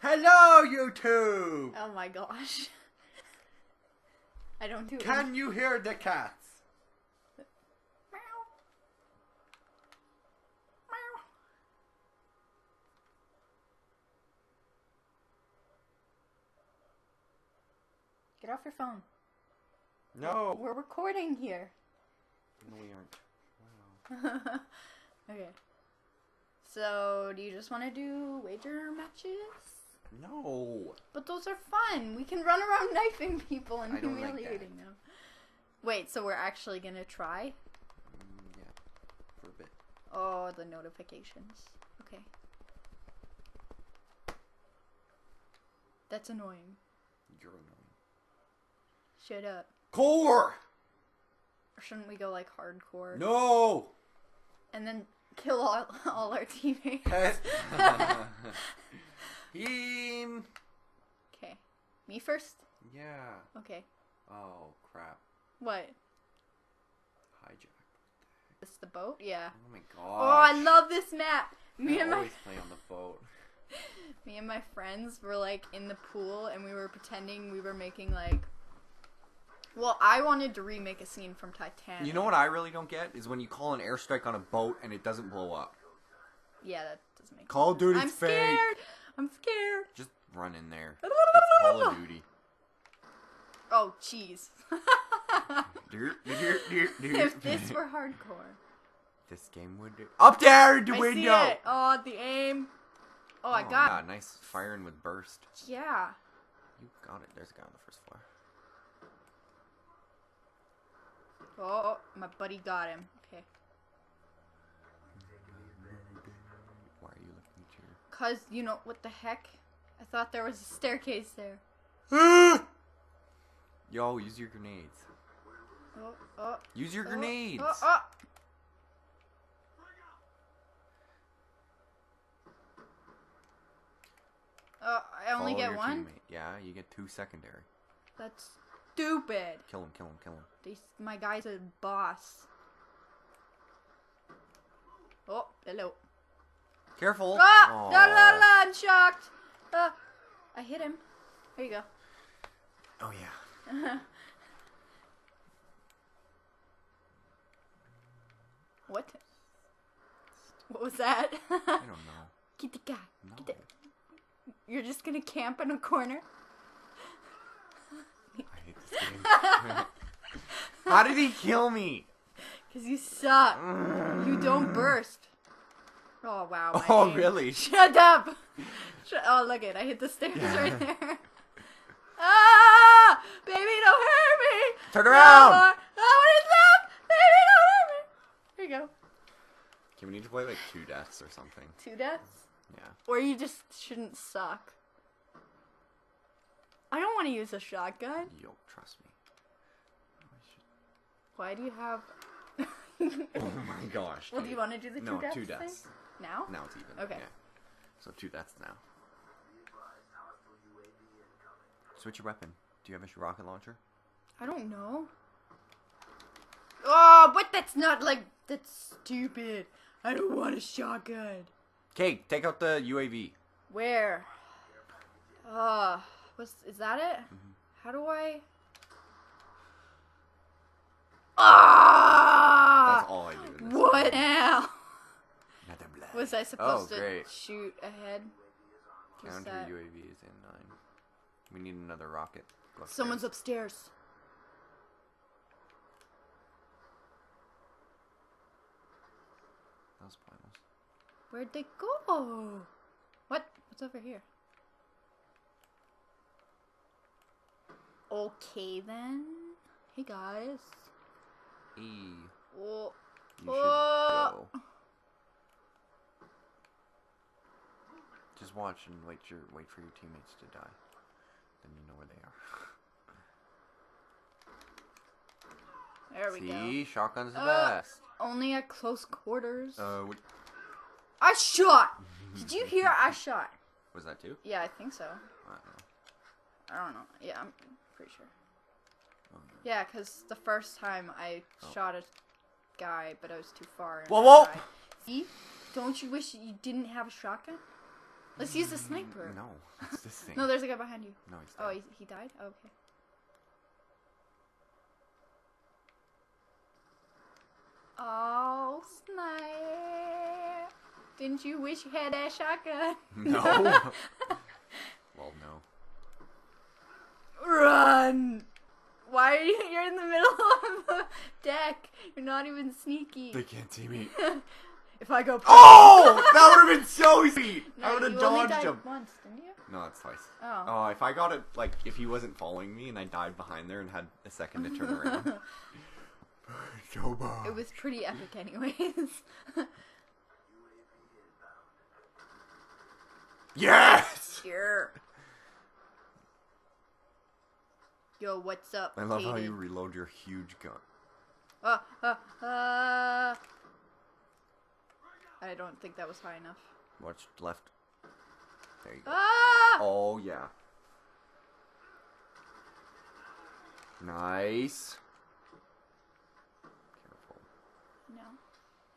Hello, YouTube! Oh my gosh. I don't do it. Can you hear the cats? Meow. Meow. Get off your phone. No. We're recording here. No, we aren't. Wow. Okay. So, do you just want to do wager matches? No. But those are fun. We can run around knifing people and I don't like humiliating them. Wait, so we're actually gonna try? Yeah, for a bit. Oh, the notifications. Okay. That's annoying. You're annoying. Shut up. Core! Or shouldn't we go like hardcore? No! And then kill all our teammates. Him! Okay. Me first? Yeah. Okay. Oh, crap. What? Hijack. This the boat? Yeah. Oh my gosh. Oh, I love this map! Me and always play on the boat. Me and my friends were like in the pool and we were pretending we were making like... Well, I wanted to remake a scene from Titanic. You know what I really don't get? Is when you call an airstrike on a boat and it doesn't blow up. Yeah, that doesn't make Call of Duty's I'm fake. scared! I'm scared! Just run in there. It's Call of Duty. Oh, jeez. If this If were hardcore. this game would do. Up there in the I window! see it! Oh, the aim. Oh, I got it. Nice firing with burst. Yeah. You got it. There's a guy on the first floor. Oh, my buddy got him. Okay. Why are you looking at your... Cause, you know, what the heck? I thought there was a staircase there. Yo, use your grenades. Oh. Use your grenades! Oh. I only Follow get your one? teammate. Yeah, you get 2 secondary. That's stupid. Kill him, kill him, kill him. My guy's a boss. Oh, hello. Careful! Ah! La, I'm shocked. I hit him. There you go. Oh, yeah. What? What was that? I don't know. Get the guy. No. Get the... You're just gonna camp in a corner? I hate this game. How did he kill me? Cause you suck. You don't burst. Oh wow. Oh aim. really? Shut up. Oh look it. I hit the stairs right there. Ah! Baby, don't hurt me. Turn around. Oh, what is up? Baby, don't hurt me. There you go. Okay, we need to play like 2 deaths or something. 2 deaths? Yeah. Or you just shouldn't suck. I don't want to use a shotgun. Yo, trust me. Why do you have... Oh my gosh. Well, do you want to do the 2 No, deaths 2 deaths. thing? Now? Now it's even. Okay. Yeah. So 2 deaths now. Switch your weapon. Do you have a rocket launcher? I don't know. Oh, but that's not like... That's stupid. I don't want a shotgun. Okay, take out the UAV. Where? Is that it? Mm-hmm. How do I... Ah! That's all I do in this What game. now? Another blood. Was I supposed to great. shoot ahead? What's Counter that? UAV is in 9. We need another rocket. Go upstairs. Someone's upstairs. That was pointless. Where'd they go? What? What's over here? Okay then. Hey guys. E. Oh. You should go. Just watch and wait for your teammates to die. Then you know where they are. There we go. See? Shotgun's the best. Only at close quarters. What I shot! Did you hear I shot? was that too? Yeah, I think so. I don't know. Yeah, I'm pretty sure. Okay. Yeah, because the first time I shot a guy, but I was too far. And Whoa, whoa! I died. See? Don't you wish you didn't have a shotgun? Let's use the sniper. No, it's this thing. No, there's a guy behind you. No, he's dead. Oh, he died? Oh, okay. Oh, snipe. Didn't you wish you had that shotgun? No. Well, no. Run! Why are you're in the middle of the deck? You're not even sneaky. They can't see me. If I go... Oh! That would have been so easy! No, I would have you only dodged died him. once, didn't you? No, it's twice. Oh. Oh, if I got it, like, if he wasn't following me and I died behind there and had a second to turn around. So bad. It was pretty epic anyways. Yes! Sure. Yo, what's up, I love how Katie? you reload your huge gun. I don't think that was high enough. Watch left. There you go. Ah! Oh, yeah. Nice. Careful. No.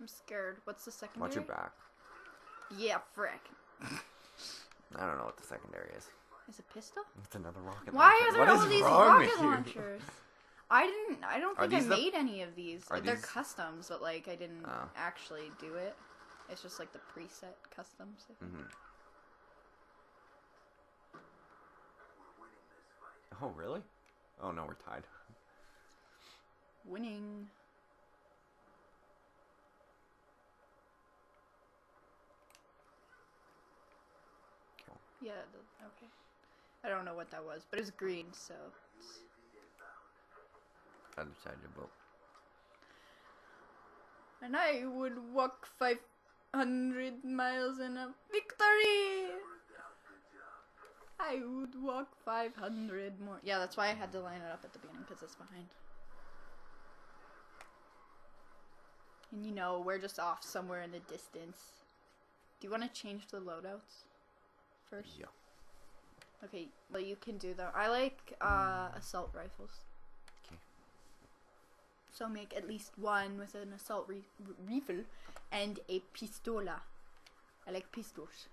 I'm scared. What's the secondary? Watch your back. Yeah, frick. I don't know what the secondary is. Is it pistol? It's another rocket Why launcher. are there What all is these wrong rocket with you? launchers? I don't Are think I these the- made any of these. are They're these- customs, but like I didn't Oh. actually do it. It's just like the preset customs. I think. Mm-hmm. Oh, really? Oh, no, we're tied. Winning. Cool. Yeah, okay. I don't know what that was, but it's green, so... I decided to vote. And I would walk 500 miles in a victory! I would walk 500 more. Yeah, that's why I had to line it up at the beginning, because it's behind. And you know, we're just off somewhere in the distance. Do you want to change the loadouts first? Yeah. Okay, well you can do them. I like assault rifles. Okay. So make at least one with an assault rifle and a pistola. I like pistols.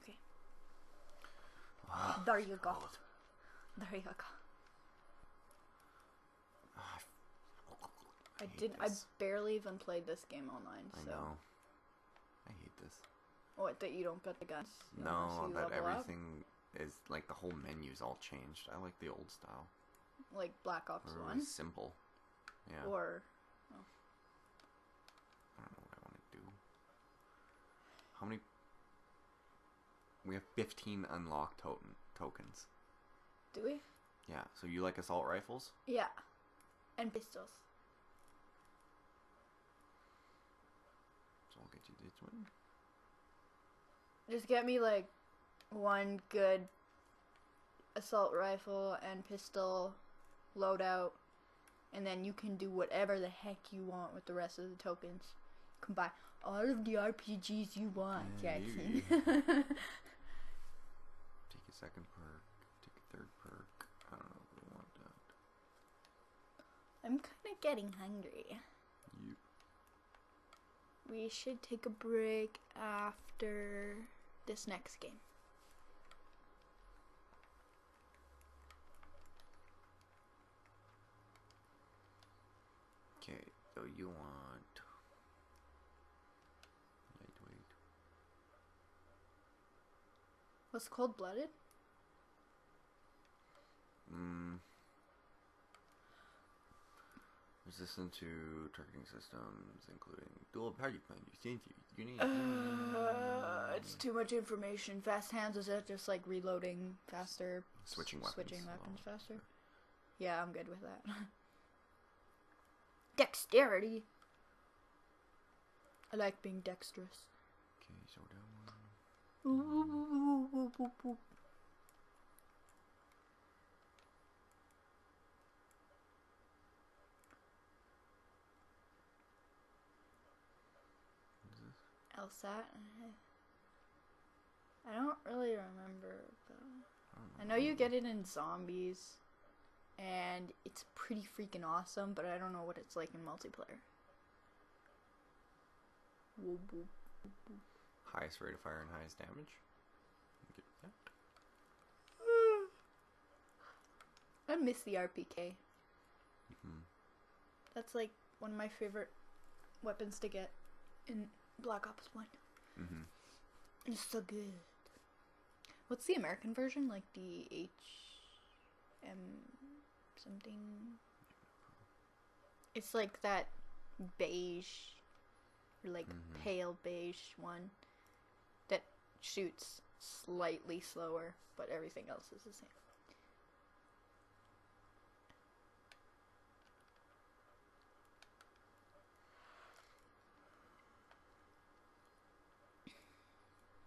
Okay. There you go. There you go. I barely even played this game online, so. I know. I hate this. What, that you don't get the guns? You No, wanna see that level up? everything is, like, the whole menu's all changed. I like the old style. Like Black Ops Where it 1? was simple. Yeah. Or... I don't know what I want to do. How many... We have 15 unlocked tokens. Do we? Yeah, so you like assault rifles? Yeah. And pistols. So I'll get you this one. Just get me like one good assault rifle and pistol loadout, and then you can do whatever the heck you want with the rest of the tokens. You can buy all of the RPGs you want, Jackson. Take a second perk, take a third perk. I don't know if we want that. I'm kind of getting hungry. You. We should take a break after this next game. Okay, so you want lightweight. What's cold-blooded? Resistant to targeting systems, including dual party plan. You need. It's too much information. Fast hands, is it just like reloading faster? Switching weapons faster? Yeah, I'm good with that. Dexterity. I like being dexterous. Okay, so down one. LSAT. I don't really remember. I know you get it in zombies, and it's pretty freaking awesome, but I don't know what it's like in multiplayer. Whoop, whoop. Highest rate of fire and highest damage. Get that. I miss the RPK. Mm-hmm. That's like one of my favorite weapons to get in Black Ops 1. Mm-hmm. It's so good. What's the American version? Like the HM something? It's like that beige, or like pale beige one that shoots slightly slower, but everything else is the same.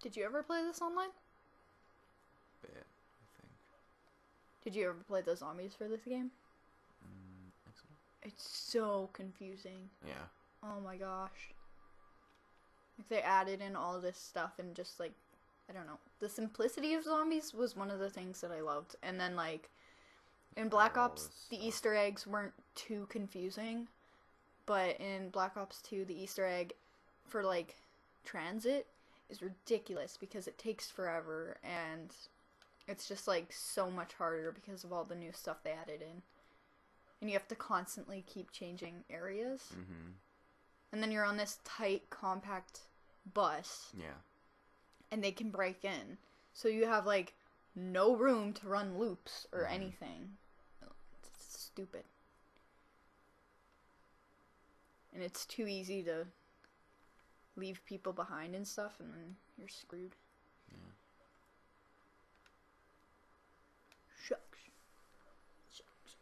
Did you ever play this online? Bit, I think. Did you ever play the zombies for this game? I think so. It's so confusing. Yeah. Oh my gosh. Like they added in all this stuff and just like, I don't know. The simplicity of zombies was one of the things that I loved. And then like, in Black Ops, the Easter eggs weren't too confusing. But in Black Ops 2, the Easter egg for like transit is ridiculous because it takes forever and it's just like so much harder because of all the new stuff they added in. And you have to constantly keep changing areas. Mm-hmm. And then you're on this tight, compact bus. Yeah. And they can break in. So you have like no room to run loops or anything. It's stupid. And it's too easy to leave people behind and stuff, and then you're screwed. Yeah. Shucks. Shucks.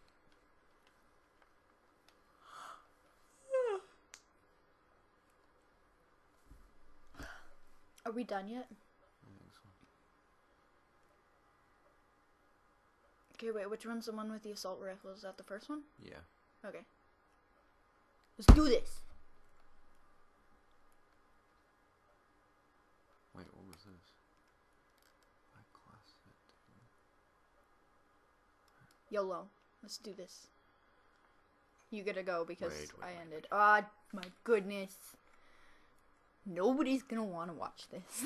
Are we done yet? I think so. Okay, wait, which one's the one with the assault rifle? Is that the first one? Yeah. Okay. Let's do this! Wait, what was this? I class it. YOLO. Let's do this. You gotta go because Wait. I ended. Ah, my goodness. Nobody's gonna want to watch this.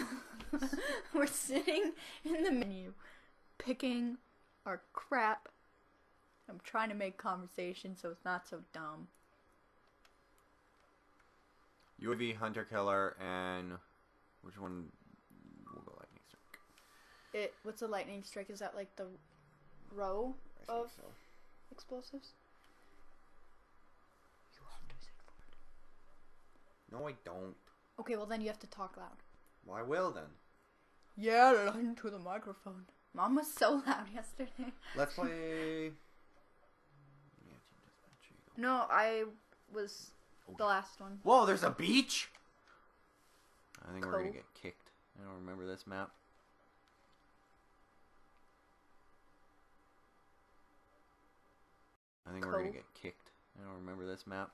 We're sitting in the menu, picking our crap. I'm trying to make conversation so it's not so dumb. UAV, Hunter Killer, and which one will go lightning strike? What's a lightning strike? Is that like the row of So. explosives? You have to say for it. No, I don't. Okay, well then you have to talk loud. Well, I will then. Yeah, into the microphone. Mom was so loud yesterday. Let's play. Yeah, team deathmatch. Here you go. No, I was the last one. Oh, whoa, there's a beach? I think we're Cool. gonna get kicked. I don't remember this map. I think we're gonna Cool. get kicked. I don't remember this map.